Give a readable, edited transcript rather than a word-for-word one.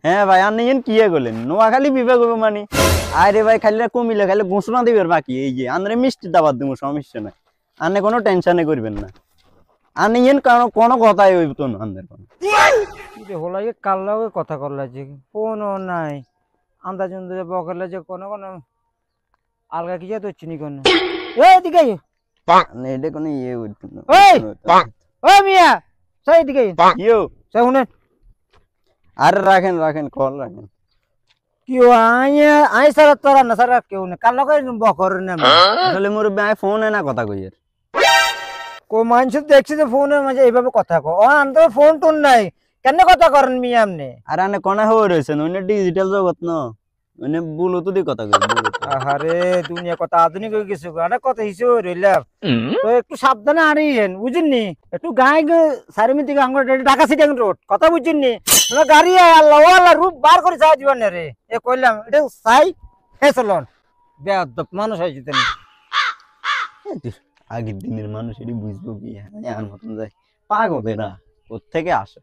হ্যাঁ ভাই আপনি এন কি করলেন নোয়াখালী বিভাগ হবে মানে আরে ভাই খালি কমিলে খালি ঘোষণা দিবের বাকি এই যে আন্দ্রে মিষ্টি দাবার দেবো সমস্যা নাই আনে কোনো টেনশনে করবেন না আপনি এন কোনো কথাই হইব তো না আন্দের কোনো হলো কাল্লাও কথা করলা যে ফোনও নাই আন্দাজ আন্দাজ বকরলা যে কোনো কোনো আলগা কি যেতে হচ্ছে নি কোনো এদিকে এটা কোনো ইয়ে হইতো না ও মিয়া সেই দিকে ইয়ো সে শুনে আরে রাখেন রাখেন কল রাখেন কেউ আই সারা তোরা না সারা কেউ না কাল লগে বকর না আসলে মোর ভাই ফোন না কথা কইয়ের কো মানুষ দেখছি যে ফোনের মাঝে এইভাবে কথা কো ও আনতে ফোন টোন নাই কেন কথা করেন মিয়া আপনি আরে আনে কোনা হয়ে রয়েছেন ওনে ডিজিটাল জগৎ ন ওনে ব্লুটুথ দিয়ে কথা কই আরে দুনিয়া কথা আধুনিক হয়ে গেছে আরে কথা হিসেবে রইলাম তো একটু সাবধানে আনিয়েন বুঝেননি একটু গায়ে সারিমি থেকে আঙ্গুর ঢাকা সিটিং রোড কথা বুঝছেননি গাড়ি আল্লাহ আল্লাহ রূপ বার করে চাই দিবেন রে এ কইলাম এটা চাই হেসলন বেয়াদব মানুষ হয়েছে তুমি আগের দিনের মানুষ এটি বুঝবো কি আর মতন যায় পাগল এরা কোথেকে আসে